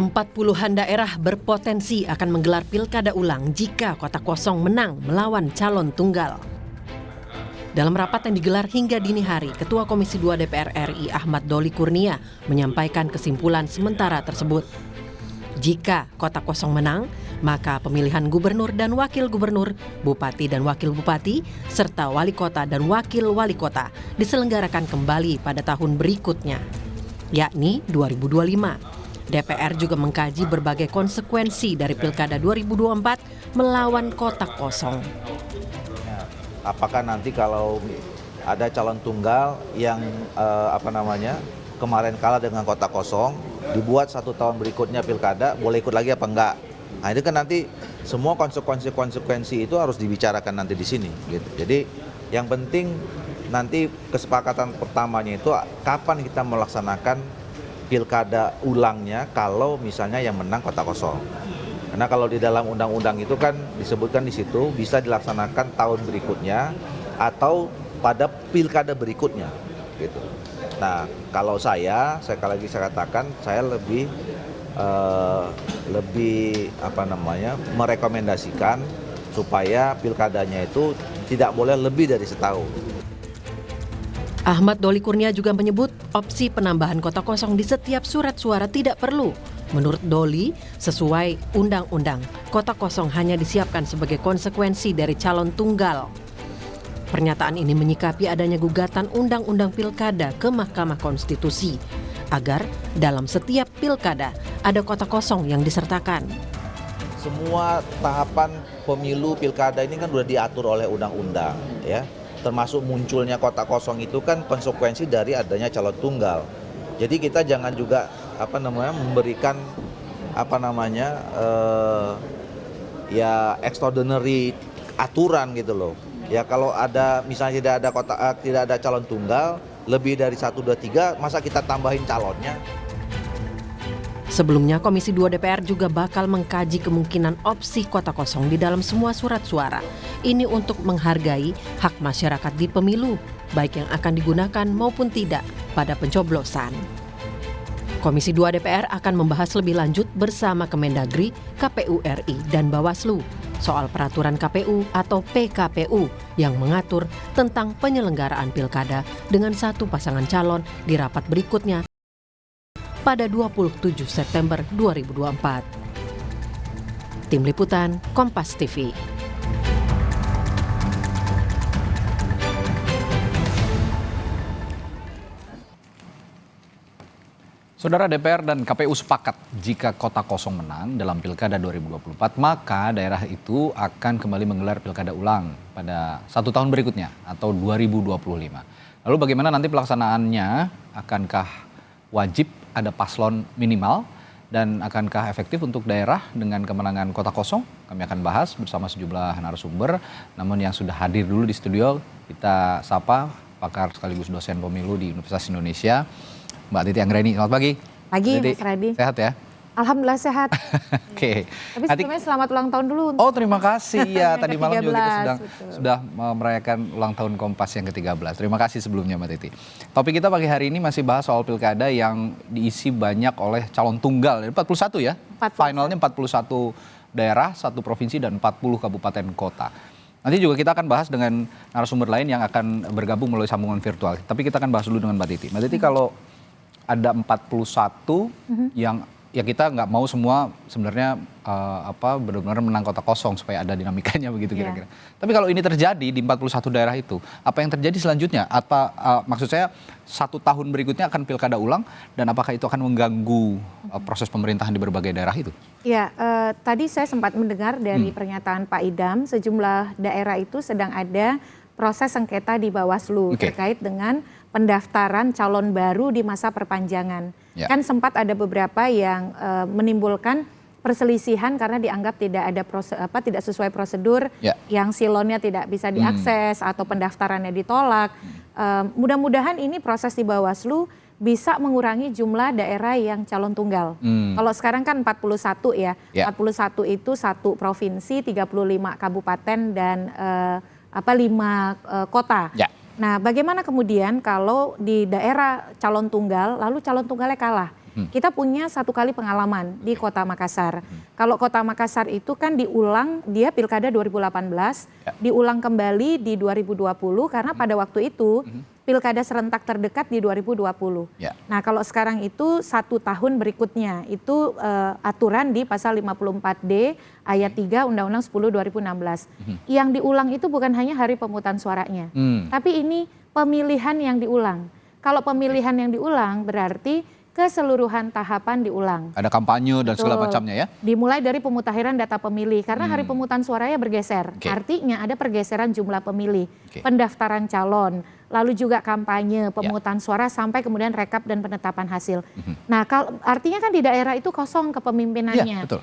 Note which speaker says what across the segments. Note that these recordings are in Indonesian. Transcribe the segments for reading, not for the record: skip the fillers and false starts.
Speaker 1: 40-an daerah berpotensi akan menggelar pilkada ulang jika kota kosong menang melawan calon tunggal. Dalam rapat yang digelar hingga dini hari, Ketua Komisi 2 DPR RI Ahmad Doli Kurnia menyampaikan kesimpulan sementara tersebut. Jika kota kosong menang, maka pemilihan gubernur dan wakil gubernur, bupati dan wakil bupati, serta wali kota dan wakil wali kota diselenggarakan kembali pada tahun berikutnya, yakni 2025. DPR juga mengkaji berbagai konsekuensi dari Pilkada 2024 melawan kota kosong.
Speaker 2: Apakah nanti kalau ada calon tunggal yang kemarin kalah dengan kota kosong, dibuat 1 tahun berikutnya Pilkada, boleh ikut lagi apa enggak? Nah itu kan nanti semua konsekuensi itu harus dibicarakan nanti di sini. Gitu. Jadi yang penting nanti kesepakatan pertamanya itu kapan kita melaksanakan pilkada ulangnya kalau misalnya yang menang kota kosong. Karena kalau di dalam undang-undang itu kan disebutkan di situ bisa dilaksanakan tahun berikutnya atau pada pilkada berikutnya gitu. Nah, kalau saya sekali lagi saya katakan saya lebih merekomendasikan supaya pilkadanya itu tidak boleh lebih dari setahun.
Speaker 1: Ahmad Doli Kurnia juga menyebut opsi penambahan kota kosong di setiap surat suara tidak perlu. Menurut Doli, sesuai undang-undang, kota kosong hanya disiapkan sebagai konsekuensi dari calon tunggal. Pernyataan ini menyikapi adanya gugatan undang-undang pilkada ke Mahkamah Konstitusi agar dalam setiap pilkada ada kota kosong yang disertakan.
Speaker 2: Semua tahapan pemilu pilkada ini kan sudah diatur oleh undang-undang, ya. Termasuk munculnya kota kosong itu kan konsekuensi dari adanya calon tunggal. Jadi kita jangan juga memberikan extraordinary aturan gitu loh. Ya kalau ada misalnya tidak ada calon tunggal lebih dari 1, 2, 3, masa kita tambahin calonnya?
Speaker 1: Sebelumnya, Komisi 2 DPR juga bakal mengkaji kemungkinan opsi kota kosong di dalam semua surat suara. Ini untuk menghargai hak masyarakat di pemilu, baik yang akan digunakan maupun tidak pada pencoblosan. Komisi 2 DPR akan membahas lebih lanjut bersama Kemendagri, KPU RI, dan Bawaslu soal peraturan KPU atau PKPU yang mengatur tentang penyelenggaraan pilkada dengan 1 pasangan calon di rapat berikutnya pada 27 September 2024. Tim Liputan, Kompas TV.
Speaker 3: Saudara, DPR dan KPU sepakat jika kota kosong menang dalam Pilkada 2024, maka daerah itu akan kembali menggelar Pilkada ulang pada 1 tahun berikutnya atau 2025. Lalu bagaimana nanti pelaksanaannya? Akankah wajib ada paslon minimal dan akankah efektif untuk daerah dengan kemenangan kota kosong? Kami akan bahas bersama sejumlah narasumber. Namun yang sudah hadir dulu di studio, kita sapa pakar sekaligus dosen pemilu di Universitas Indonesia, Mbak Titi Anggraini. Selamat pagi.
Speaker 4: Pagi,
Speaker 3: Titi,
Speaker 4: Mas Radi.
Speaker 3: Sehat ya?
Speaker 4: Alhamdulillah sehat.
Speaker 3: Oke.
Speaker 4: Tapi sebelumnya selamat ulang tahun dulu.
Speaker 3: Oh, terima kasih ya. Tadi malam juga kita
Speaker 4: betul.
Speaker 3: sudah merayakan ulang tahun Kompas yang ke-13. Terima kasih sebelumnya Mbak Titi. Topik kita pagi hari ini masih bahas soal pilkada yang diisi banyak oleh calon tunggal. 41 ya?
Speaker 4: 41.
Speaker 3: Finalnya 41 daerah, 1 provinsi dan 40 kabupaten kota. Nanti juga kita akan bahas dengan narasumber lain yang akan bergabung melalui sambungan virtual. Tapi kita akan bahas dulu dengan Mbak Titi. Mbak Titi, kalau ada 41 yang ya kita nggak mau semua sebenarnya benar-benar menang kota kosong supaya ada dinamikanya begitu kira-kira. Tapi kalau ini terjadi di 41 daerah itu, apa yang terjadi selanjutnya? Maksud saya 1 tahun berikutnya akan pilkada ulang dan apakah itu akan mengganggu proses pemerintahan di berbagai daerah itu?
Speaker 4: Ya, tadi saya sempat mendengar dari pernyataan Pak Idam, sejumlah daerah itu sedang ada proses sengketa di Bawaslu terkait dengan pendaftaran calon baru di masa perpanjangan. Kan sempat ada beberapa yang menimbulkan perselisihan karena dianggap tidak ada tidak sesuai prosedur, yang silonnya tidak bisa diakses atau pendaftarannya ditolak. Mudah-mudahan ini proses di Bawaslu bisa mengurangi jumlah daerah yang calon tunggal. Kalau sekarang kan 41 ya. 41 itu 1 provinsi, 35 kabupaten dan 5 kota. Nah, bagaimana kemudian kalau di daerah calon tunggal, lalu calon tunggalnya kalah? Kita punya satu kali pengalaman di Kota Makassar. Kalau Kota Makassar itu kan diulang, dia Pilkada 2018, diulang kembali di 2020 karena pada waktu itu Pilkada serentak terdekat di 2020. Nah kalau sekarang itu 1 tahun berikutnya, itu aturan di pasal 54D ayat 3 Undang-Undang 10 2016. Yang diulang itu bukan hanya hari pemungutan suaranya, tapi ini pemilihan yang diulang. Kalau pemilihan yang diulang berarti keseluruhan tahapan diulang.
Speaker 3: Ada kampanye dan segala macamnya ya?
Speaker 4: Dimulai dari pemutahiran data pemilih, karena hari pemungutan suaranya bergeser. Artinya ada pergeseran jumlah pemilih, pendaftaran calon, lalu juga kampanye, pemungutan suara, sampai kemudian rekap dan penetapan hasil. Nah, artinya kan di daerah itu kosong kepemimpinannya.
Speaker 3: Betul.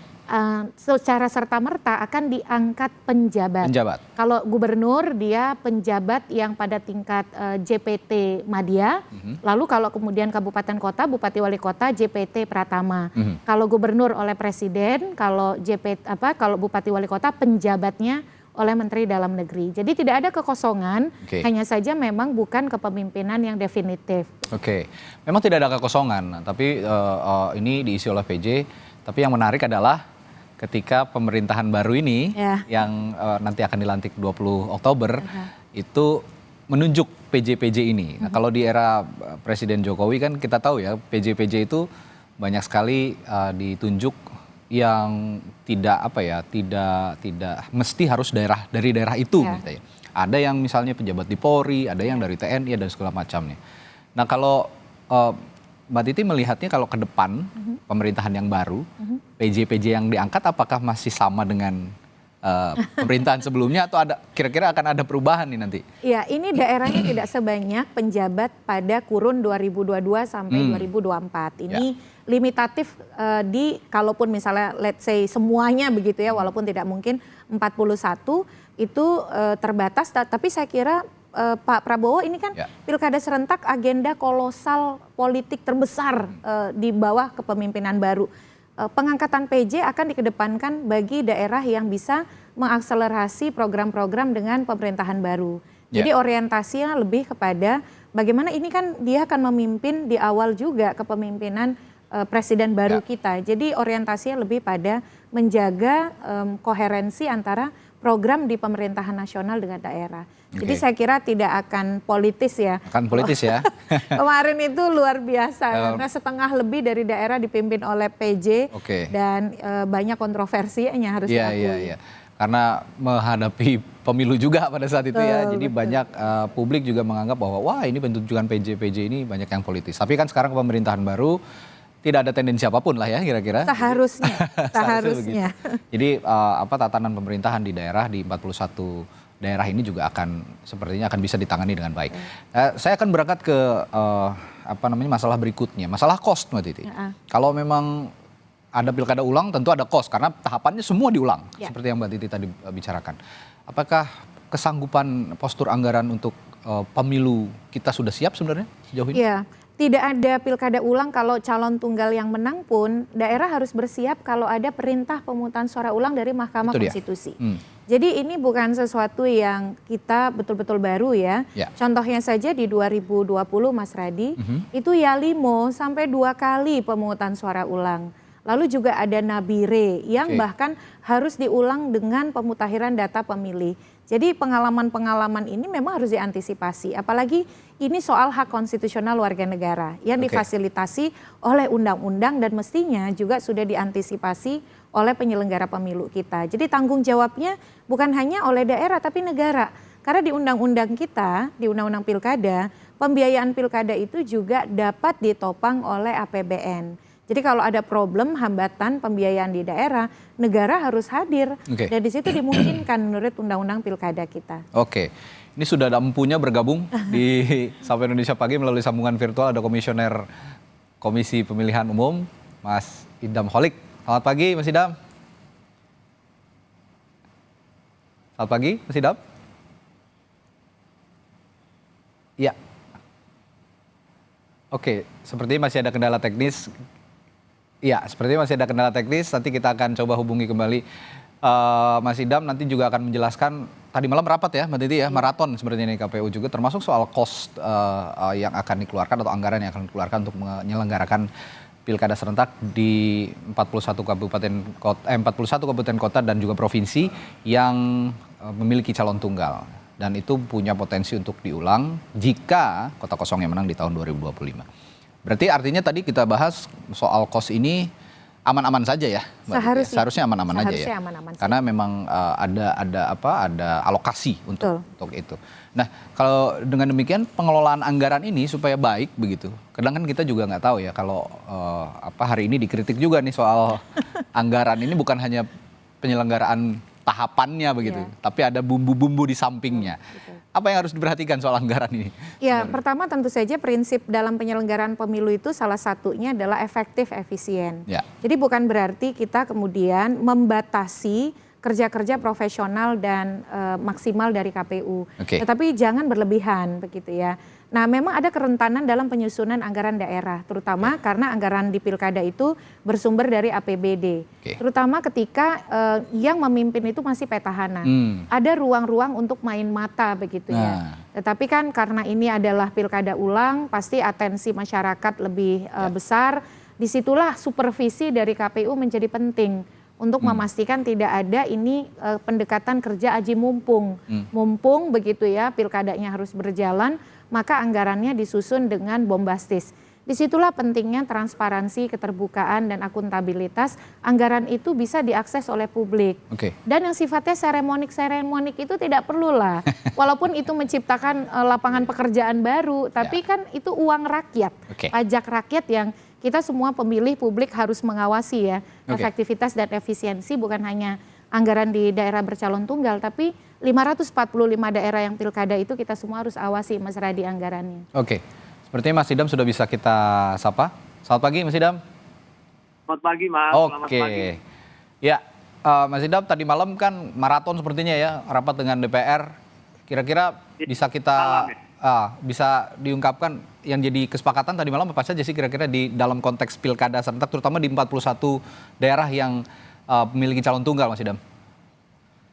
Speaker 4: Secara serta-merta akan diangkat penjabat. Kalau gubernur dia penjabat yang pada tingkat JPT Madya, lalu kalau kemudian kabupaten kota, bupati wali kota JPT Pratama. Kalau gubernur oleh presiden, kalau kalau bupati wali kota penjabatnya oleh Menteri Dalam Negeri. Jadi tidak ada kekosongan, hanya saja memang bukan kepemimpinan yang definitif.
Speaker 3: Memang tidak ada kekosongan, tapi ini diisi oleh PJ. Tapi yang menarik adalah ketika pemerintahan baru ini yang nanti akan dilantik 20 Oktober itu menunjuk PJ-PJ ini. Nah, kalau di era Presiden Jokowi kan kita tahu ya, PJ-PJ itu banyak sekali ditunjuk yang tidak mesti harus dari daerah itu gitu ya. Ada yang misalnya pejabat di Polri, ada yang dari TNI dan segala macamnya. Nah, kalau Mbak Titi melihatnya kalau ke depan pemerintahan yang baru, PJ-PJ yang diangkat apakah masih sama dengan pemerintahan sebelumnya atau kira-kira akan ada perubahan nih nanti?
Speaker 4: Ya, ini daerahnya tidak sebanyak penjabat pada kurun 2022 sampai 2024. Ini limitatif kalaupun misalnya let's say semuanya begitu ya, walaupun tidak mungkin 41 itu terbatas, tapi saya kira Pak Prabowo ini kan pilkada serentak agenda kolosal politik terbesar di bawah kepemimpinan baru. Pengangkatan PJ akan dikedepankan bagi daerah yang bisa mengakselerasi program-program dengan pemerintahan baru. Jadi orientasinya lebih kepada bagaimana ini kan dia akan memimpin di awal juga kepemimpinan presiden baru kita. Jadi orientasinya lebih pada menjaga koherensi antara program di pemerintahan nasional dengan daerah. Jadi saya kira tidak akan politis ya.
Speaker 3: Akan politis ya.
Speaker 4: Kemarin itu luar biasa karena setengah lebih dari daerah dipimpin oleh PJ dan banyak kontroversinya harus diakui.
Speaker 3: Karena menghadapi pemilu juga pada saat itu jadi banyak publik juga menganggap bahwa wah ini penunjukan PJ ini banyak yang politis. Tapi kan sekarang pemerintahan baru tidak ada tendensi apapun lah ya kira-kira.
Speaker 4: Seharusnya.
Speaker 3: Jadi tatanan pemerintahan di daerah di 41 daerah ini juga sepertinya akan bisa ditangani dengan baik. Saya akan berangkat ke masalah berikutnya, masalah cost Mbak Titi. Kalau memang ada pilkada ulang tentu ada cost karena tahapannya semua diulang seperti yang Mbak Titi tadi bicarakan. Apakah kesanggupan postur anggaran untuk pemilu kita sudah siap sebenarnya sejauh ini?
Speaker 4: Iya. Tidak ada pilkada ulang kalau calon tunggal yang menang pun daerah harus bersiap kalau ada perintah pemungutan suara ulang dari Mahkamah Konstitusi. Jadi ini bukan sesuatu yang kita betul-betul baru ya. Contohnya saja di 2020 Mas Radi, itu Yalimo sampai 2 kali pemungutan suara ulang. Lalu juga ada Nabire yang bahkan harus diulang dengan pemutahiran data pemilih. Jadi pengalaman-pengalaman ini memang harus diantisipasi. Apalagi ini soal hak konstitusional warga negara yang difasilitasi oleh undang-undang dan mestinya juga sudah diantisipasi oleh penyelenggara pemilu kita. Jadi tanggung jawabnya bukan hanya oleh daerah tapi negara. Karena di undang-undang kita, di undang-undang pilkada, pembiayaan pilkada itu juga dapat ditopang oleh APBN. Jadi kalau ada problem hambatan pembiayaan di daerah, negara harus hadir. Dan di situ dimungkinkan menurut undang-undang pilkada kita.
Speaker 3: Ini sudah ada empunya bergabung di Sapa Indonesia Pagi melalui sambungan virtual. Ada Komisioner Komisi Pemilihan Umum, Mas Idam Holik. Selamat pagi, Mas Idam. Selamat pagi, Mas Idam. Iya. Sepertinya masih ada kendala teknis. Iya, sepertinya masih ada kendala teknis. Nanti kita akan coba hubungi kembali Mas Idam. Nanti juga akan menjelaskan. Tadi malam rapat ya, Mbak Titi ya, maraton sepertinya ini KPU juga. Termasuk soal cost yang akan dikeluarkan atau anggaran yang akan dikeluarkan untuk menyelenggarakan pilkada serentak di 41 kabupaten kota dan juga provinsi yang memiliki calon tunggal. Dan itu punya potensi untuk diulang jika kota kosong yang menang di tahun 2025. Berarti artinya tadi kita bahas soal kos ini aman-aman saja ya, Mbak? Seharusnya aman-aman aja ya. Karena memang ada alokasi untuk itu. Nah, kalau dengan demikian pengelolaan anggaran ini supaya baik begitu. Kadang kan kita juga nggak tahu ya kalau hari ini dikritik juga nih soal anggaran ini bukan hanya penyelenggaraan tahapannya begitu, tapi ada bumbu-bumbu di sampingnya. Apa yang harus diperhatikan soal anggaran ini?
Speaker 4: Ya, pertama tentu saja prinsip dalam penyelenggaraan pemilu itu salah satunya adalah efektif, efisien.
Speaker 3: Ya.
Speaker 4: Jadi bukan berarti kita kemudian membatasi kerja-kerja profesional dan maksimal dari KPU. Tetapi jangan berlebihan begitu ya. Nah, memang ada kerentanan dalam penyusunan anggaran daerah, terutama karena anggaran di pilkada itu bersumber dari APBD. Terutama ketika yang memimpin itu masih petahana. Ada ruang-ruang untuk main mata begitu ya. Tetapi kan karena ini adalah pilkada ulang, pasti atensi masyarakat lebih besar. Disitulah supervisi dari KPU menjadi penting untuk memastikan tidak ada ini pendekatan kerja aji mumpung. Mumpung begitu ya, pilkadanya harus berjalan, maka anggarannya disusun dengan bombastis. Disitulah pentingnya transparansi, keterbukaan, dan akuntabilitas. Anggaran itu bisa diakses oleh publik. Dan yang sifatnya seremonik itu tidak perlulah. Walaupun itu menciptakan lapangan pekerjaan baru, tapi kan itu uang rakyat, pajak rakyat yang kita semua pemilih publik harus mengawasi ya. Efektivitas dan efisiensi bukan hanya anggaran di daerah bercalon tunggal, tapi 545 daerah yang pilkada itu kita semua harus awasi Mas Radi anggarannya.
Speaker 3: Sepertinya Mas Idam sudah bisa kita sapa. Selamat pagi Mas Idam.
Speaker 5: Selamat pagi Mas. Selamat pagi.
Speaker 3: Ya, Mas Idam tadi malam kan maraton sepertinya ya, rapat dengan DPR. Kira-kira bisa kita bisa diungkapkan yang jadi kesepakatan tadi malam apa saja sih kira-kira di dalam konteks pilkada serentak, terutama di 41 daerah yang memiliki calon tunggal, Mas Idam?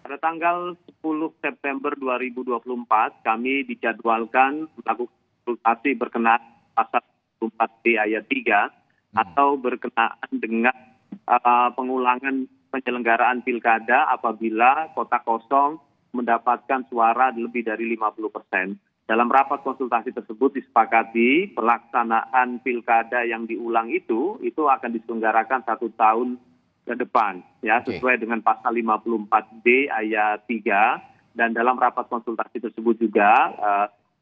Speaker 5: Pada tanggal 10 September 2024 kami dijadwalkan melakukan konsultasi berkenaan pasal 4D ayat 3 atau berkenaan dengan pengulangan penyelenggaraan pilkada apabila kota kosong mendapatkan suara lebih dari 50%. Dalam rapat konsultasi tersebut disepakati pelaksanaan pilkada yang diulang itu akan diselenggarakan 1 tahun ke depan ya, sesuai dengan pasal 54D ayat 3, dan dalam rapat konsultasi tersebut juga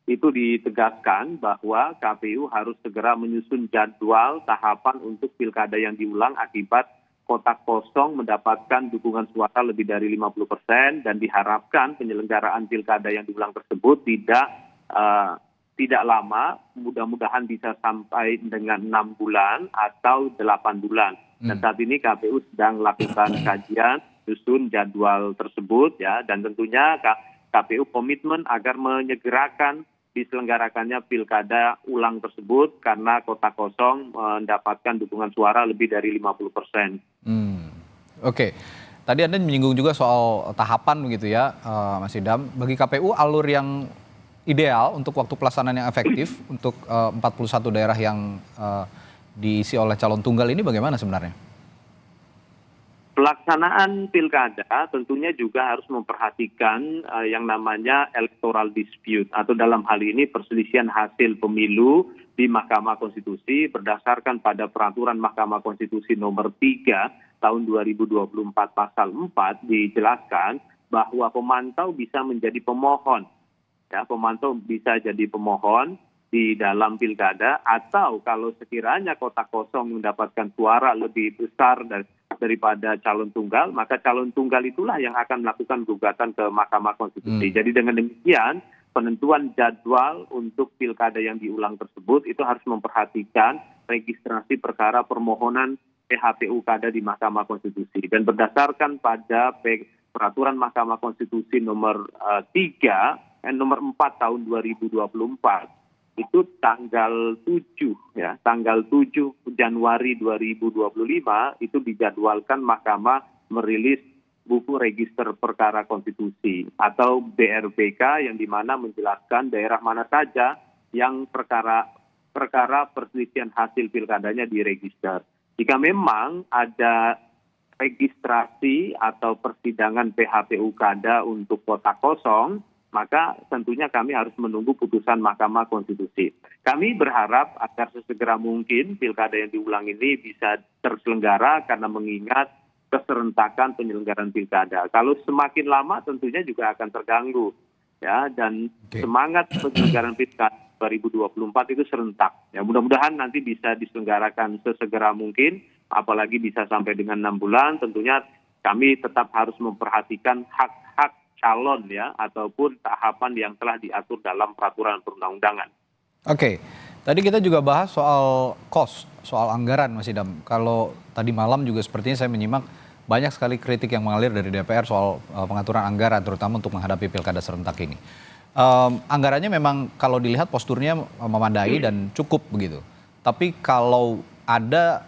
Speaker 5: itu ditegaskan bahwa KPU harus segera menyusun jadwal tahapan untuk pilkada yang diulang akibat kota kosong mendapatkan dukungan suara lebih dari 50%, dan diharapkan penyelenggaraan pilkada yang diulang tersebut tidak lama, mudah-mudahan bisa sampai dengan 6 bulan atau 8 bulan. Dan saat ini KPU sedang melakukan kajian, susun jadwal tersebut ya, dan tentunya KPU komitmen agar menyegerakan diselenggarakannya pilkada ulang tersebut karena kota kosong mendapatkan dukungan suara lebih dari 50%.
Speaker 3: Tadi Anda menyinggung juga soal tahapan begitu ya, Mas Idam. Bagi KPU alur yang ideal untuk waktu pelaksanaan yang efektif untuk 41 daerah yang diisi oleh calon tunggal ini bagaimana sebenarnya?
Speaker 5: Pelaksanaan pilkada tentunya juga harus memperhatikan yang namanya electoral dispute, atau dalam hal ini perselisihan hasil pemilu di Mahkamah Konstitusi berdasarkan pada peraturan Mahkamah Konstitusi nomor 3 tahun 2024 pasal 4 dijelaskan bahwa pemantau bisa menjadi pemohon. Ya, pemantau bisa jadi pemohon di dalam pilkada, atau kalau sekiranya kota kosong mendapatkan suara lebih besar daripada calon tunggal, maka calon tunggal itulah yang akan melakukan gugatan ke Mahkamah Konstitusi. Jadi dengan demikian, penentuan jadwal untuk pilkada yang diulang tersebut itu harus memperhatikan registrasi perkara permohonan PHPU kada di Mahkamah Konstitusi. Dan berdasarkan pada peraturan Mahkamah Konstitusi nomor 4 tahun 2024, itu tanggal 7 Januari 2025 itu dijadwalkan Mahkamah merilis buku register perkara konstitusi atau BRPK, yang dimana menjelaskan daerah mana saja yang perkara perkara perselisihan hasil pilkadanya diregister. Jika memang ada registrasi atau persidangan PHPU Kada untuk kota kosong, maka tentunya kami harus menunggu putusan Mahkamah Konstitusi. Kami berharap agar sesegera mungkin pilkada yang diulang ini bisa terselenggara karena mengingat keserentakan penyelenggaraan pilkada. Kalau semakin lama tentunya juga akan terganggu, ya, dan semangat penyelenggaraan pilkada 2024 itu serentak. Ya, mudah-mudahan nanti bisa diselenggarakan sesegera mungkin, apalagi bisa sampai dengan 6 bulan. Tentunya kami tetap harus memperhatikan hak-hak calon, ya, ataupun tahapan yang telah diatur dalam peraturan perundang-undangan.
Speaker 3: Oke, tadi kita juga bahas soal cost, soal anggaran, Mas Idam. Kalau tadi malam juga sepertinya saya menyimak banyak sekali kritik yang mengalir dari DPR soal pengaturan anggaran, terutama untuk menghadapi pilkada serentak ini. Anggarannya memang kalau dilihat posturnya memadai dan cukup begitu. Tapi kalau ada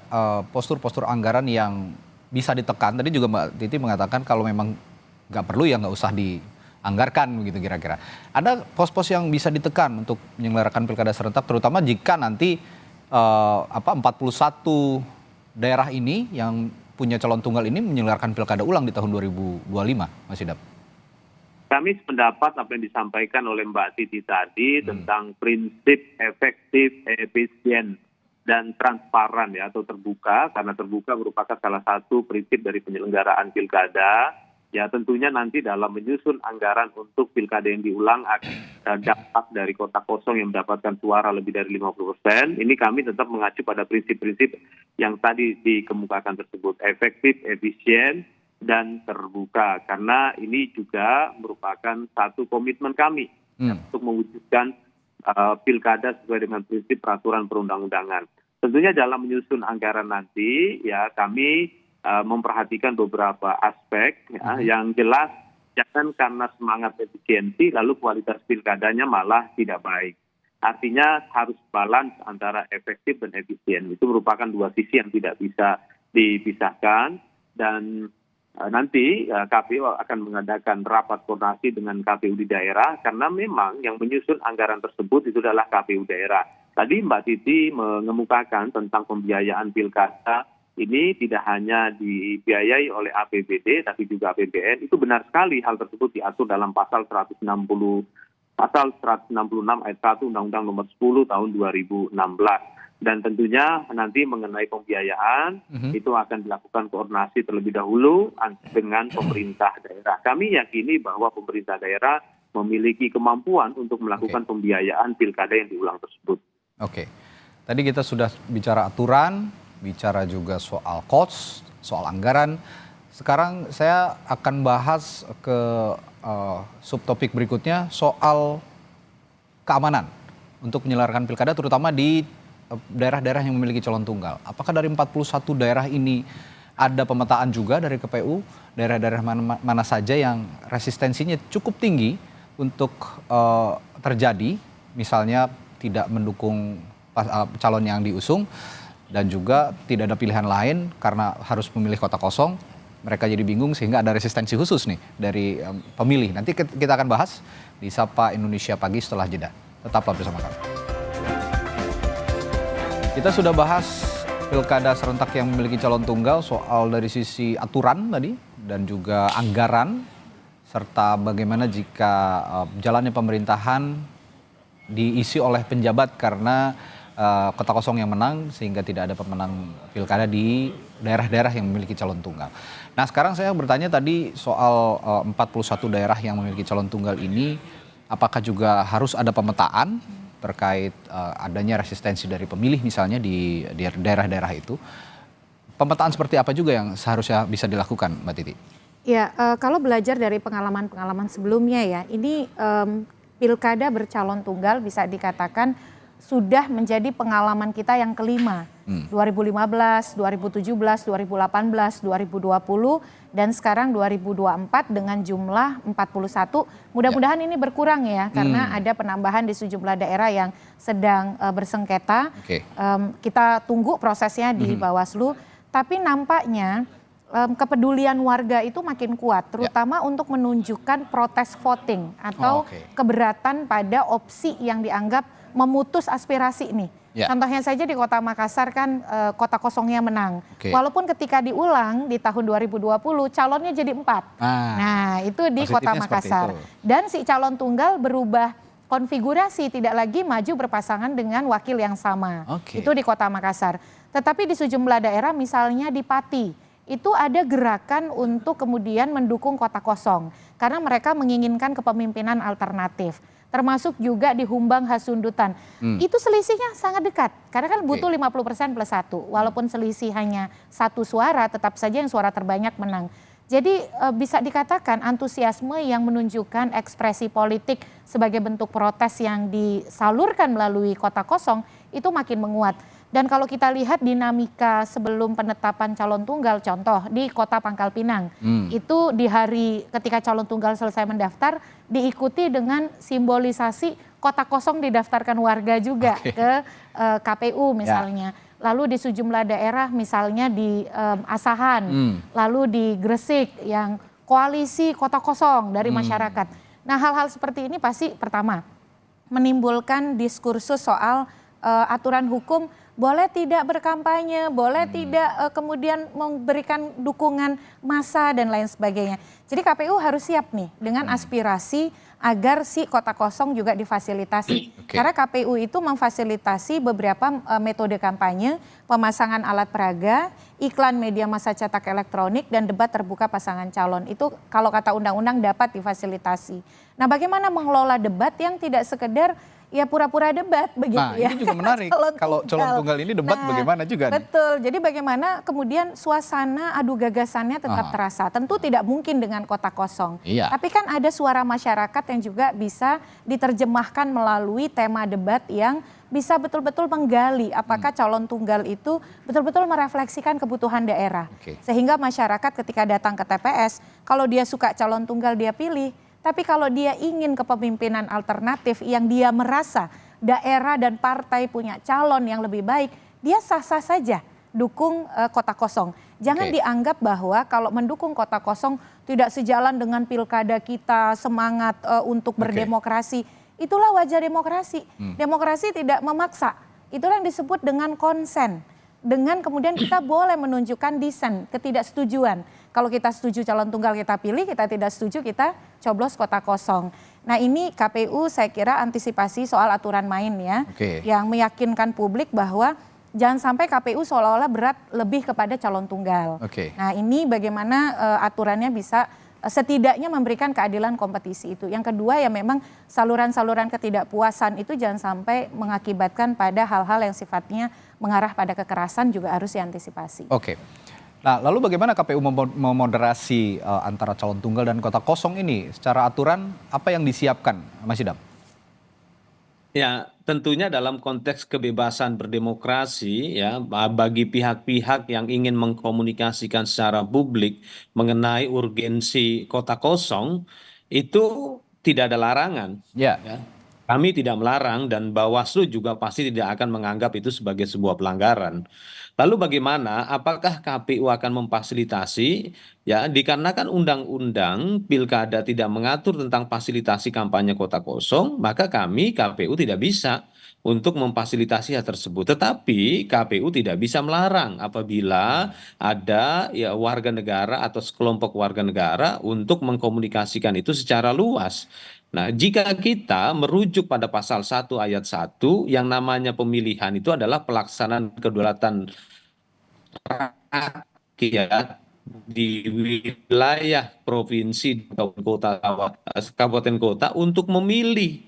Speaker 3: postur-postur anggaran yang bisa ditekan, tadi juga Mbak Titi mengatakan kalau memang nggak perlu ya nggak usah dianggarkan begitu kira-kira. Ada pos-pos yang bisa ditekan untuk menyelenggarakan pilkada serentak, terutama jika nanti 41 daerah ini yang punya calon tunggal ini menyelenggarakan pilkada ulang di tahun 2025, Mas Idam.
Speaker 5: Kami sependapat apa yang disampaikan oleh Mbak Titi tadi tentang prinsip efektif, efisien, dan transparan, ya, atau terbuka, karena terbuka merupakan salah satu prinsip dari penyelenggaraan pilkada. Ya, tentunya nanti dalam menyusun anggaran untuk pilkada yang diulang akan dampak dari kota kosong yang mendapatkan suara lebih dari 50%. Ini kami tetap mengacu pada prinsip-prinsip yang tadi dikemukakan tersebut, efektif, efisien, dan terbuka. Karena ini juga merupakan satu komitmen kami untuk mewujudkan pilkada sesuai dengan prinsip peraturan perundang-undangan. Tentunya dalam menyusun anggaran nanti, ya, kami memperhatikan beberapa aspek, ya, yang jelas jangan karena semangat efisiensi lalu kualitas pilkadanya malah tidak baik. Artinya harus balance antara efektif dan efisien. Itu merupakan dua sisi yang tidak bisa dipisahkan, dan nanti KPU akan mengadakan rapat koordinasi dengan KPU di daerah karena memang yang menyusun anggaran tersebut itu adalah KPU daerah. Tadi Mbak Titi mengemukakan tentang pembiayaan pilkada ini tidak hanya dibiayai oleh APBD tapi juga APBN. Itu benar sekali, hal tersebut diatur dalam pasal 166 ayat 1 Undang-Undang Nomor 10 tahun 2016. Dan tentunya nanti mengenai pembiayaan itu akan dilakukan koordinasi terlebih dahulu dengan pemerintah daerah. Kami yakini bahwa pemerintah daerah memiliki kemampuan untuk melakukan pembiayaan pilkada yang diulang tersebut.
Speaker 3: Oke, tadi kita sudah bicara aturan, bicara juga soal cost, soal anggaran. Sekarang saya akan bahas ke subtopik berikutnya soal keamanan untuk menyelenggarakan pilkada, terutama di daerah-daerah yang memiliki calon tunggal. Apakah dari 41 daerah ini ada pemetaan juga dari KPU, daerah-daerah mana saja yang resistensinya cukup tinggi untuk terjadi, misalnya tidak mendukung calon yang diusung, dan juga tidak ada pilihan lain karena harus memilih kota kosong. Mereka jadi bingung sehingga ada resistensi khusus nih dari pemilih. Nanti kita akan bahas di Sapa Indonesia Pagi setelah jeda. Tetaplah bersama kami. Kita sudah bahas pilkada serentak yang memiliki calon tunggal, soal dari sisi aturan tadi dan juga anggaran, serta bagaimana jika jalannya pemerintahan diisi oleh penjabat karena kota kosong yang menang sehingga tidak ada pemenang pilkada di daerah-daerah yang memiliki calon tunggal. Nah, sekarang saya bertanya tadi soal 41 daerah yang memiliki calon tunggal ini, apakah juga harus ada pemetaan terkait adanya resistensi dari pemilih misalnya di daerah-daerah itu? Pemetaan seperti apa juga yang seharusnya bisa dilakukan, Mbak Titi?
Speaker 4: Ya, kalau belajar dari pengalaman-pengalaman sebelumnya, ya, ini pilkada bercalon tunggal bisa dikatakan sudah menjadi pengalaman kita yang kelima. 2015, 2017, 2018, 2020, dan sekarang 2024 dengan jumlah 41. Mudah-mudahan ini berkurang ya, karena ada penambahan di sejumlah daerah yang sedang bersengketa. Kita tunggu prosesnya di Bawaslu, tapi nampaknya kepedulian warga itu makin kuat, terutama untuk menunjukkan protes voting atau keberatan pada opsi yang dianggap memutus aspirasi nih
Speaker 3: Ya.
Speaker 4: Contohnya saja di Kota Makassar kan kota kosongnya menang.
Speaker 3: Oke.
Speaker 4: Walaupun ketika diulang di tahun 2020 calonnya jadi 4. Nah, itu di Kota
Speaker 3: positifnya seperti
Speaker 4: Makassar.
Speaker 3: itu.
Speaker 4: Dan si calon tunggal berubah konfigurasi, tidak lagi maju berpasangan dengan wakil yang sama.
Speaker 3: Oke.
Speaker 4: Itu di Kota Makassar. Tetapi di sejumlah daerah misalnya di Pati, itu ada gerakan untuk kemudian mendukung kota kosong. Karena mereka menginginkan kepemimpinan alternatif. Termasuk juga di Humbang Hasundutan. Itu selisihnya sangat dekat. Karena kan butuh 50% plus 1. Walaupun selisih hanya 1 suara, tetap saja yang suara terbanyak menang. Jadi bisa dikatakan antusiasme yang menunjukkan ekspresi politik sebagai bentuk protes yang disalurkan melalui kota kosong itu makin menguat. Dan kalau kita lihat dinamika sebelum penetapan calon tunggal, contoh di Kota Pangkal Pinang, itu di hari ketika calon tunggal selesai mendaftar, diikuti dengan simbolisasi kota kosong didaftarkan warga juga ke KPU misalnya. Lalu di sejumlah daerah misalnya di Asahan, lalu di Gresik yang koalisi kota kosong dari masyarakat. Nah, hal-hal seperti ini pasti pertama menimbulkan diskursus soal aturan hukum, boleh tidak berkampanye, boleh tidak kemudian memberikan dukungan massa dan lain sebagainya. Jadi KPU harus siap nih dengan aspirasi agar si kota kosong juga difasilitasi. Karena KPU itu memfasilitasi beberapa metode kampanye, pemasangan alat peraga, iklan media massa cetak elektronik, dan debat terbuka pasangan calon. Itu kalau kata undang-undang dapat difasilitasi. Nah, bagaimana mengelola debat yang tidak sekedar ya pura-pura debat begitu ya.
Speaker 3: Ini juga menarik. Kalau calon tunggal ini debat bagaimana juga nih?
Speaker 4: Betul. Jadi bagaimana kemudian suasana adu gagasannya tetap terasa. Tentu tidak mungkin dengan kota kosong.
Speaker 3: Iya.
Speaker 4: Tapi kan ada suara masyarakat yang juga bisa diterjemahkan melalui tema debat yang bisa betul-betul menggali apakah calon tunggal itu betul-betul merefleksikan kebutuhan daerah. Sehingga masyarakat ketika datang ke TPS, kalau dia suka calon tunggal dia pilih. Tapi kalau dia ingin kepemimpinan alternatif yang dia merasa daerah dan partai punya calon yang lebih baik, dia sah-sah saja dukung kota kosong. Jangan dianggap bahwa kalau mendukung kota kosong tidak sejalan dengan pilkada kita, semangat untuk berdemokrasi. Itulah wajah demokrasi. Demokrasi tidak memaksa. Itulah yang disebut dengan konsen. Dengan kemudian kita boleh menunjukkan dissent, ketidaksetujuan. Kalau kita setuju calon tunggal kita pilih, kita tidak setuju kita coblos kota kosong. Nah, ini KPU saya kira antisipasi soal aturan main ya. Yang meyakinkan publik bahwa jangan sampai KPU seolah-olah berat lebih kepada calon tunggal. Nah, ini bagaimana aturannya bisa setidaknya memberikan keadilan kompetisi itu. Yang kedua ya memang saluran-saluran ketidakpuasan itu jangan sampai mengakibatkan pada hal-hal yang sifatnya mengarah pada kekerasan juga harus diantisipasi.
Speaker 3: Nah, lalu bagaimana KPU memoderasi antara calon tunggal dan kota kosong ini? Secara aturan apa yang disiapkan, Mas Idam?
Speaker 6: Ya, tentunya dalam konteks kebebasan berdemokrasi ya, bagi pihak-pihak yang ingin mengkomunikasikan secara publik mengenai urgensi kota kosong itu tidak ada larangan. Ya. Kami tidak melarang dan Bawaslu juga pasti tidak akan menganggap itu sebagai sebuah pelanggaran. Lalu bagaimana? Apakah KPU akan memfasilitasi? Ya, dikarenakan undang-undang pilkada tidak mengatur tentang fasilitasi kampanye kota kosong, maka kami KPU tidak bisa untuk memfasilitasi hal tersebut. Tetapi KPU tidak bisa melarang apabila ada ya warga negara atau sekelompok warga negara untuk mengkomunikasikan itu secara luas. Nah, jika kita merujuk pada pasal 1 ayat 1 yang namanya pemilihan itu adalah pelaksanaan kedaulatan rakyat di wilayah provinsi kabupaten kota untuk memilih.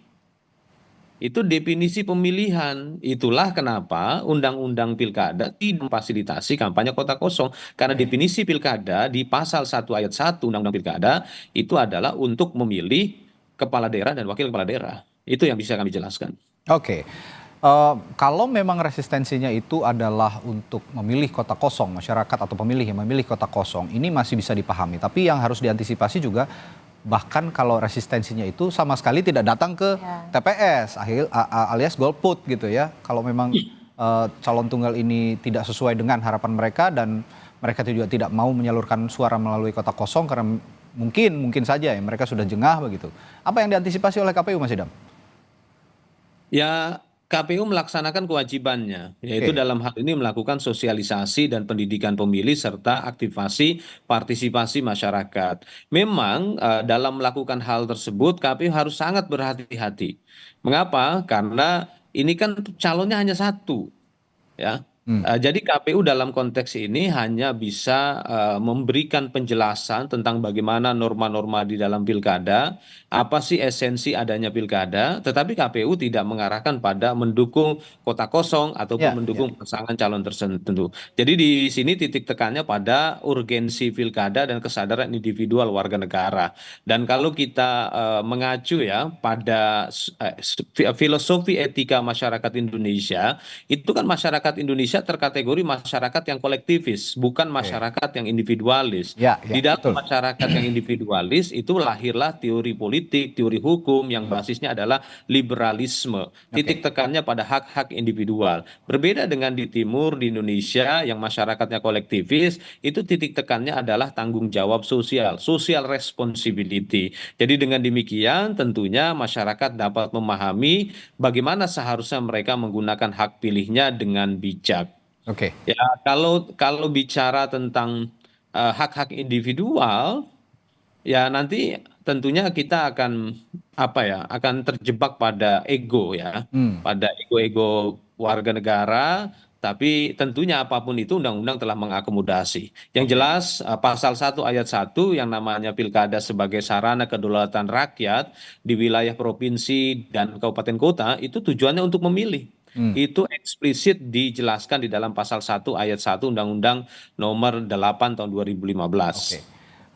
Speaker 6: Itu definisi pemilihan. Itulah kenapa Undang-Undang Pilkada tidak memfasilitasi kampanye kota kosong. Karena definisi pilkada di pasal 1 ayat 1 Undang-Undang Pilkada itu adalah untuk memilih kepala daerah dan wakil kepala daerah. Itu yang bisa kami jelaskan.
Speaker 3: Kalau memang resistensinya itu adalah untuk memilih kota kosong, masyarakat atau pemilih yang memilih kota kosong, ini masih bisa dipahami. Tapi yang harus diantisipasi juga, bahkan kalau resistensinya itu sama sekali tidak datang ke TPS, alias golput gitu ya. Kalau memang calon tunggal ini tidak sesuai dengan harapan mereka dan mereka juga tidak mau menyalurkan suara melalui kota kosong karena mungkin saja ya, mereka sudah jengah begitu. Apa yang diantisipasi oleh KPU, Mas Idam?
Speaker 6: Ya, KPU melaksanakan kewajibannya, yaitu
Speaker 3: Oke.
Speaker 6: dalam hal ini melakukan sosialisasi dan pendidikan pemilih serta aktivasi partisipasi masyarakat. Memang dalam melakukan hal tersebut KPU harus sangat berhati-hati. Mengapa? Karena ini kan calonnya hanya satu, ya.
Speaker 3: Hmm.
Speaker 6: Jadi KPU dalam konteks ini hanya bisa memberikan penjelasan tentang bagaimana norma-norma di dalam pilkada, apa sih esensi adanya pilkada, tetapi KPU tidak mengarahkan pada mendukung kota kosong
Speaker 3: Ya,
Speaker 6: ataupun
Speaker 3: ya.
Speaker 6: mendukung pasangan calon tertentu. Jadi di sini titik tekannya pada urgensi pilkada dan kesadaran individual warga negara. Dan kalau kita mengacu ya pada filosofi etika masyarakat Indonesia, itu kan masyarakat Indonesia terkategori masyarakat yang kolektivis, bukan
Speaker 3: Oke.
Speaker 6: masyarakat yang individualis.
Speaker 3: Ya,
Speaker 6: Di
Speaker 3: ya,
Speaker 6: dalam
Speaker 3: betul.
Speaker 6: masyarakat yang individualis itu lahirlah teori politik, teori hukum yang basisnya adalah liberalisme. Titik tekannya pada hak-hak individual. Berbeda dengan di timur di Indonesia yang masyarakatnya kolektivis, itu titik tekannya adalah tanggung jawab sosial, social responsibility. Jadi dengan demikian tentunya masyarakat dapat memahami bagaimana seharusnya mereka menggunakan hak pilihnya dengan bijak.
Speaker 3: Oke.
Speaker 6: Ya, kalau bicara tentang hak-hak individual, ya nanti tentunya kita akan apa ya, akan terjebak pada ego ya,
Speaker 3: Hmm.
Speaker 6: pada ego-ego warga negara. Tapi tentunya apapun itu undang-undang telah mengakomodasi. Yang jelas pasal 1 ayat 1 yang namanya pilkada sebagai sarana kedaulatan rakyat di wilayah provinsi dan kabupaten kota itu tujuannya untuk memilih. Itu eksplisit dijelaskan di dalam pasal 1 ayat 1 Undang-Undang Nomor 8 tahun 2015.
Speaker 3: Oke.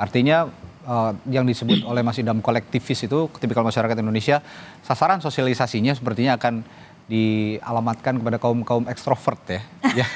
Speaker 3: Artinya yang disebut oleh Mas Idam kolektivis itu tipikal masyarakat Indonesia, sasaran sosialisasinya sepertinya akan dialamatkan kepada kaum ekstrovert ya. Ya,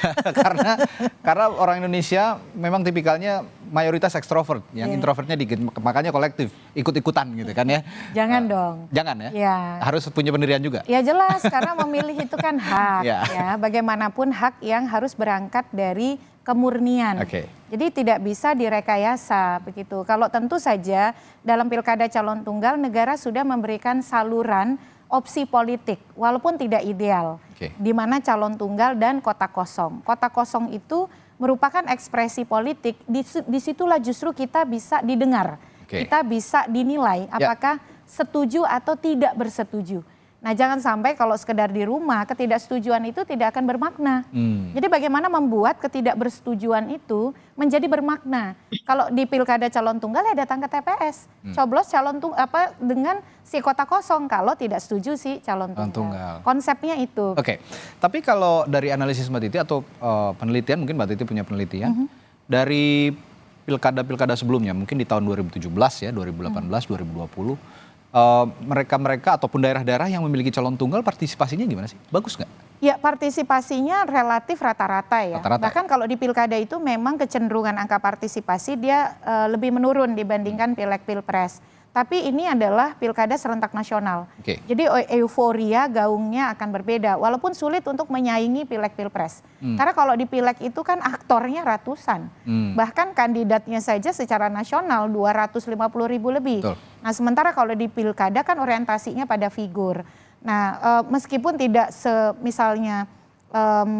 Speaker 3: karena orang Indonesia memang tipikalnya mayoritas ekstrovert, yang introvertnya dikit, makanya kolektif, ikut-ikutan gitu kan ya.
Speaker 4: Jangan dong.
Speaker 3: Jangan ya.
Speaker 4: Ya.
Speaker 3: Harus punya pendirian juga.
Speaker 4: Ya jelas, karena memilih itu kan hak.
Speaker 3: Ya.
Speaker 4: Ya, bagaimanapun hak yang harus berangkat dari kemurnian.
Speaker 3: Oke.
Speaker 4: Jadi tidak bisa direkayasa begitu. Kalau tentu saja dalam pilkada calon tunggal negara sudah memberikan saluran opsi politik walaupun tidak ideal.
Speaker 3: Oke.
Speaker 4: Di mana calon tunggal dan kota kosong. Kota kosong itu merupakan ekspresi politik, disitulah justru kita bisa didengar.
Speaker 3: Oke.
Speaker 4: Kita bisa dinilai apakah setuju atau tidak bersetuju. Nah jangan sampai kalau sekedar di rumah ketidaksetujuan itu tidak akan bermakna. Jadi bagaimana membuat ketidakbersetujuan itu menjadi bermakna. Kalau di pilkada calon tunggal ya datang ke TPS, coblos dengan si kota kosong kalau tidak setuju si calon tunggal. Konsepnya itu.
Speaker 3: Oke. Tapi kalau dari analisis Mbak Titi atau penelitian, mungkin Mbak Titi punya penelitian dari pilkada-pilkada sebelumnya, mungkin di tahun 2017 ya, 2018, 2020. Mereka ataupun daerah-daerah yang memiliki calon tunggal partisipasinya gimana sih? Bagus nggak?
Speaker 4: Ya partisipasinya relatif rata-rata ya.
Speaker 3: Rata-rata.
Speaker 4: Bahkan kalau di pilkada itu memang kecenderungan angka partisipasi dia lebih menurun dibandingkan pileg pilpres. Tapi ini adalah pilkada serentak nasional.
Speaker 3: Oke.
Speaker 4: Jadi euforia gaungnya akan berbeda. Walaupun sulit untuk menyaingi pileg pilpres. Karena kalau di pileg itu kan aktornya ratusan. Bahkan kandidatnya saja secara nasional 250.000 lebih.
Speaker 3: Betul.
Speaker 4: Nah sementara kalau di pilkada kan orientasinya pada figur. Nah meskipun tidak misalnya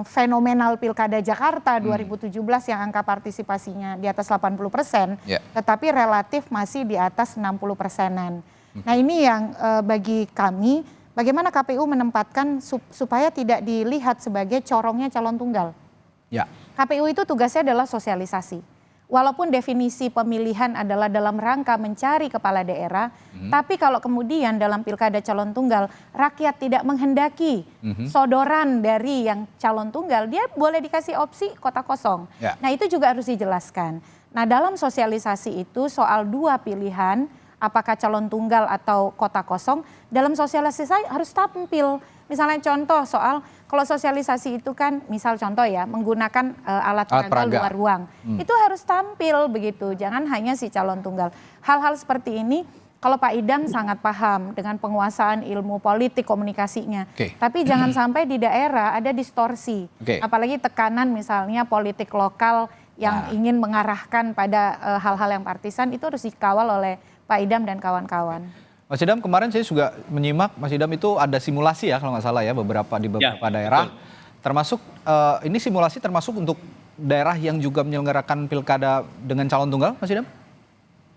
Speaker 4: fenomenal pilkada Jakarta 2017 yang angka partisipasinya di atas 80%, tetapi relatif masih di atas 60%-an. Nah ini yang bagi kami, bagaimana KPU menempatkan supaya tidak dilihat sebagai corongnya calon tunggal.
Speaker 3: Ya.
Speaker 4: KPU itu tugasnya adalah sosialisasi. Walaupun definisi pemilihan adalah dalam rangka mencari kepala daerah, tapi kalau kemudian dalam pilkada calon tunggal rakyat tidak menghendaki sodoran dari yang calon tunggal, dia boleh dikasih opsi kota kosong.
Speaker 3: Ya.
Speaker 4: Nah itu juga harus dijelaskan. Nah dalam sosialisasi itu soal dua pilihan, apakah calon tunggal atau kota kosong, dalam sosialisasi harus tampil. Misalnya contoh soal, kalau sosialisasi itu kan misal contoh ya menggunakan alat peraga luar ruang. Itu harus tampil begitu, jangan hanya si calon tunggal. Hal-hal seperti ini kalau Pak Idam sangat paham dengan penguasaan ilmu politik komunikasinya. Tapi jangan sampai di daerah ada distorsi. Apalagi tekanan misalnya politik lokal yang ingin mengarahkan pada hal-hal yang partisan itu harus dikawal oleh Pak Idam dan kawan-kawan.
Speaker 3: Mas Idam, kemarin saya juga menyimak, Mas Idam, itu ada simulasi ya kalau nggak salah ya di beberapa daerah.
Speaker 6: Betul.
Speaker 3: Termasuk ini simulasi termasuk untuk daerah yang juga menyelenggarakan pilkada dengan calon tunggal, Mas Idam?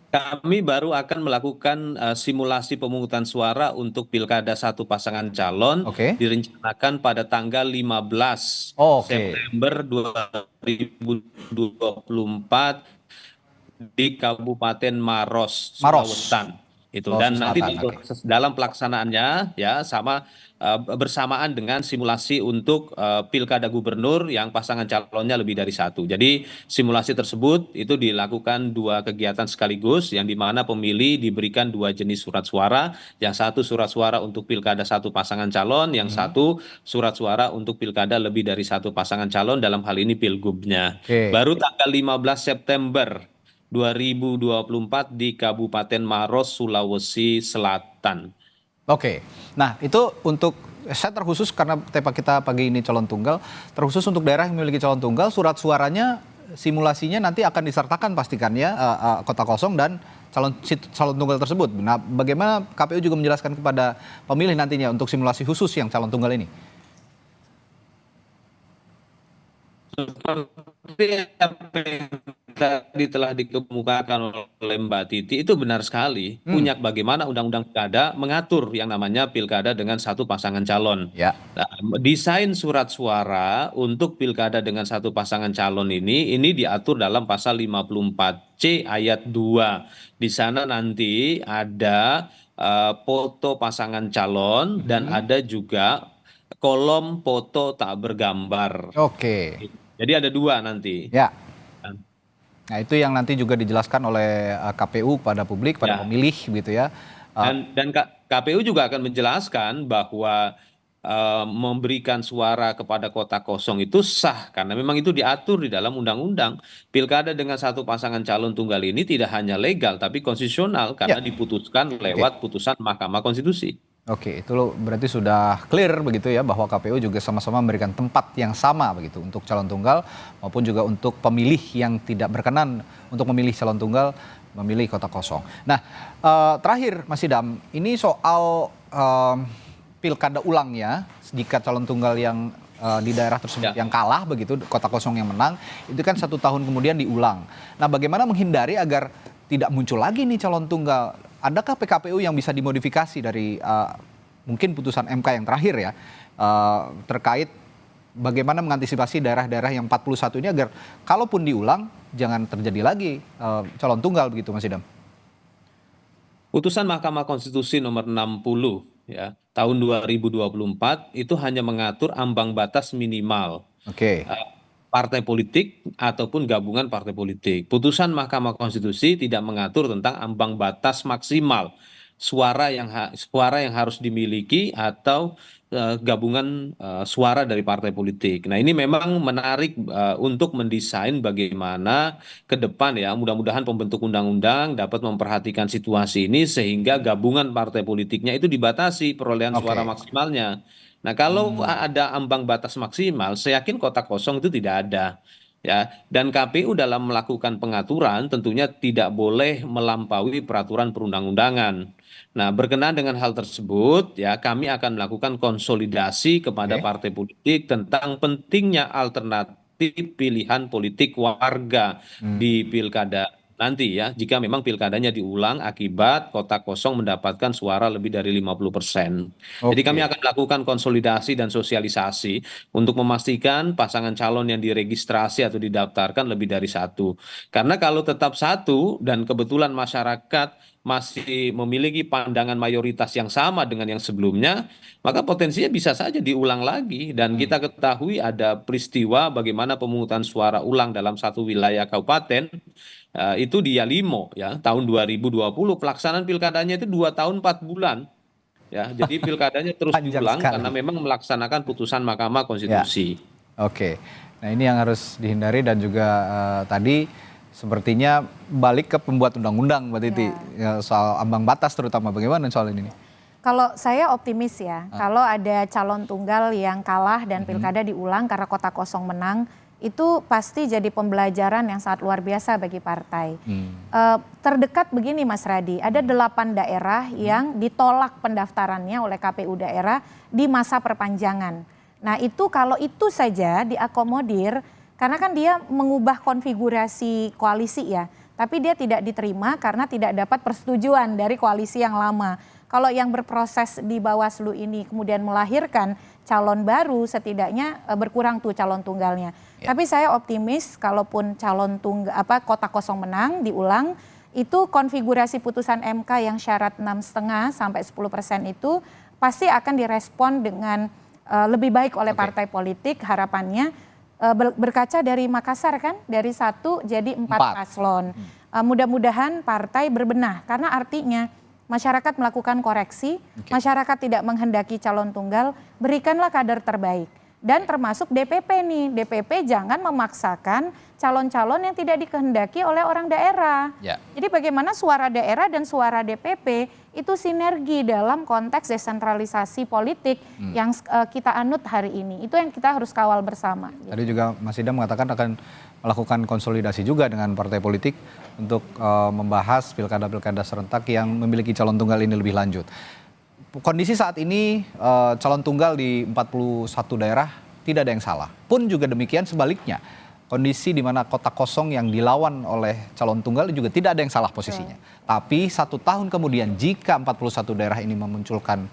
Speaker 6: Kami baru akan melakukan simulasi pemungutan suara untuk pilkada satu pasangan calon
Speaker 3: Oke.
Speaker 6: direncanakan pada tanggal 15
Speaker 3: Oh, oke.
Speaker 6: September 2024 di Kabupaten Maros,
Speaker 3: Maros.
Speaker 6: Sulawesi. Itu
Speaker 3: Sulawesi
Speaker 6: dan nanti
Speaker 3: Selatan, oke.
Speaker 6: dalam pelaksanaannya ya sama bersamaan dengan simulasi untuk pilkada gubernur yang pasangan calonnya lebih dari satu. Jadi simulasi tersebut itu dilakukan dua kegiatan sekaligus, yang dimana pemilih diberikan dua jenis surat suara, yang satu surat suara untuk pilkada satu pasangan calon, yang satu surat suara untuk pilkada lebih dari satu pasangan calon, dalam hal ini pilgubnya.
Speaker 3: Oke.
Speaker 6: Baru tanggal 15 September 2024 di Kabupaten Maros, Sulawesi Selatan.
Speaker 3: Oke, nah itu untuk saya terkhusus karena tema kita pagi ini calon tunggal, terkhusus untuk daerah yang memiliki calon tunggal, surat suaranya simulasinya nanti akan disertakan pastikan ya kota kosong dan calon tunggal tersebut. Nah, bagaimana KPU juga menjelaskan kepada pemilih nantinya untuk simulasi khusus yang calon tunggal ini?
Speaker 6: Seperti apa yang tadi telah dikemukakan oleh Mbak Titi, itu benar sekali. Punya bagaimana undang-undang pilkada mengatur yang namanya pilkada dengan satu pasangan calon.
Speaker 3: Ya.
Speaker 6: Nah, desain surat suara untuk pilkada dengan satu pasangan calon ini diatur dalam pasal 54C ayat 2. Di sana nanti ada foto pasangan calon dan ada juga kolom foto tak bergambar.
Speaker 3: Oke.
Speaker 6: Jadi ada dua nanti.
Speaker 3: Ya. Nah, itu yang nanti juga dijelaskan oleh KPU pada publik, pada
Speaker 6: Ya.
Speaker 3: pemilih gitu ya.
Speaker 6: Dan KPU juga akan menjelaskan bahwa memberikan suara kepada kota kosong itu sah karena memang itu diatur di dalam undang-undang. Pilkada dengan satu pasangan calon tunggal ini tidak hanya legal tapi konstitusional karena diputuskan lewat putusan Mahkamah Konstitusi.
Speaker 3: Oke, itu berarti sudah clear begitu ya bahwa KPU juga sama-sama memberikan tempat yang sama begitu untuk calon tunggal maupun juga untuk pemilih yang tidak berkenan untuk memilih calon tunggal memilih kota kosong. Nah, terakhir Mas Idam, ini soal pilkada ulang ya, jika calon tunggal yang di daerah tersebut yang kalah begitu, kota kosong yang menang, itu kan 1 tahun kemudian diulang. Nah, bagaimana menghindari agar tidak muncul lagi nih calon tunggal? Adakah PKPU yang bisa dimodifikasi dari mungkin putusan MK yang terakhir ya terkait bagaimana mengantisipasi daerah-daerah yang 41 ini agar kalaupun diulang jangan terjadi lagi calon tunggal begitu Mas Idam?
Speaker 6: Putusan Mahkamah Konstitusi nomor 60 ya tahun 2024 itu hanya mengatur ambang batas minimal.
Speaker 3: Oke.
Speaker 6: Partai politik ataupun gabungan partai politik. Putusan Mahkamah Konstitusi tidak mengatur tentang ambang batas maksimal suara yang harus dimiliki atau gabungan suara dari partai politik. Nah, ini memang menarik untuk mendesain bagaimana ke depan ya, mudah-mudahan pembentuk undang-undang dapat memperhatikan situasi ini sehingga gabungan partai politiknya itu dibatasi perolehan suara maksimalnya. Nah, kalau ada ambang batas maksimal, saya yakin kota kosong itu tidak ada. Ya, dan KPU dalam melakukan pengaturan tentunya tidak boleh melampaui peraturan perundang-undangan. Nah, berkenaan dengan hal tersebut, ya kami akan melakukan konsolidasi kepada partai politik tentang pentingnya alternatif pilihan politik warga di pilkada nanti ya, jika memang pilkadanya diulang akibat kota kosong mendapatkan suara lebih dari 50%. Jadi kami akan melakukan konsolidasi dan sosialisasi untuk memastikan pasangan calon yang diregistrasi atau didaftarkan lebih dari satu. Karena kalau tetap satu dan kebetulan masyarakat masih memiliki pandangan mayoritas yang sama dengan yang sebelumnya, maka potensinya bisa saja diulang lagi. Dan kita ketahui ada peristiwa bagaimana pemungutan suara ulang dalam satu wilayah kabupaten, itu di Yalimo ya tahun 2020, pelaksanaan pilkadanya itu 2 tahun 4 bulan ya, jadi pilkadanya terus diulang karena memang melaksanakan putusan Mahkamah Konstitusi.
Speaker 3: Oke, nah ini yang harus dihindari dan juga tadi sepertinya balik ke pembuat undang-undang Mbak Titi ya, soal ambang batas terutama, bagaimana soal ini?
Speaker 4: Kalau saya optimis ya, kalau ada calon tunggal yang kalah dan pilkada diulang karena kota kosong menang, itu pasti jadi pembelajaran yang sangat luar biasa bagi partai. Terdekat begini Mas Radi, ada 8 daerah yang ditolak pendaftarannya oleh KPU daerah di masa perpanjangan. Nah itu kalau itu saja diakomodir, karena kan dia mengubah konfigurasi koalisi ya, tapi dia tidak diterima karena tidak dapat persetujuan dari koalisi yang lama. Kalau yang berproses di Bawaslu ini kemudian melahirkan calon baru, setidaknya berkurang tuh calon tunggalnya. Ya. Tapi saya optimis kalaupun calon kota kosong menang diulang, itu konfigurasi putusan MK yang syarat 6,5 sampai 10% itu pasti akan direspon dengan lebih baik oleh partai politik, harapannya berkaca dari Makassar kan, dari 1 jadi 4 paslon. Mudah-mudahan partai berbenah karena artinya masyarakat melakukan koreksi, masyarakat tidak menghendaki calon tunggal, berikanlah kader terbaik. Dan termasuk DPP nih, DPP jangan memaksakan calon-calon yang tidak dikehendaki oleh orang daerah. Ya. Jadi bagaimana suara daerah dan suara DPP itu sinergi dalam konteks desentralisasi politik yang kita anut hari ini. Itu yang kita harus kawal bersama.
Speaker 3: Tadi juga Mas Idam mengatakan akan melakukan konsolidasi juga dengan partai politik untuk membahas pilkada-pilkada serentak yang memiliki calon tunggal ini lebih lanjut. Kondisi saat ini calon tunggal di 41 daerah tidak ada yang salah. Pun juga demikian sebaliknya. Kondisi di mana kota kosong yang dilawan oleh calon tunggal juga tidak ada yang salah posisinya. Tapi 1 tahun kemudian jika 41 daerah ini memunculkan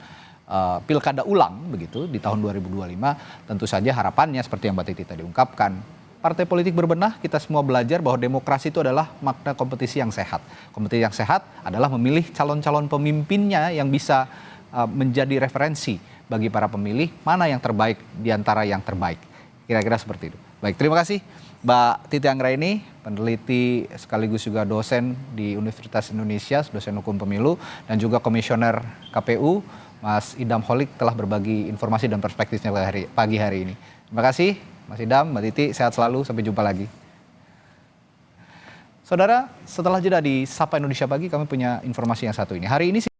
Speaker 3: pilkada ulang begitu di tahun 2025, tentu saja harapannya seperti yang Mbak Titi tadi ungkapkan, partai politik berbenah, kita semua belajar bahwa demokrasi itu adalah makna kompetisi yang sehat. Kompetisi yang sehat adalah memilih calon-calon pemimpinnya yang bisa menjadi referensi bagi para pemilih, mana yang terbaik di antara yang terbaik. Kira-kira seperti itu. Baik, terima kasih Mbak Titi Anggraini, peneliti sekaligus juga dosen di Universitas Indonesia, dosen hukum pemilu, dan juga komisioner KPU, Mas Idam Holik telah berbagi informasi dan perspektifnya pagi hari ini. Terima kasih Mas Idam, Mbak Titi, sehat selalu, sampai jumpa lagi. Saudara, setelah jeda di Sapa Indonesia Pagi, kami punya informasi yang satu ini. Hari ini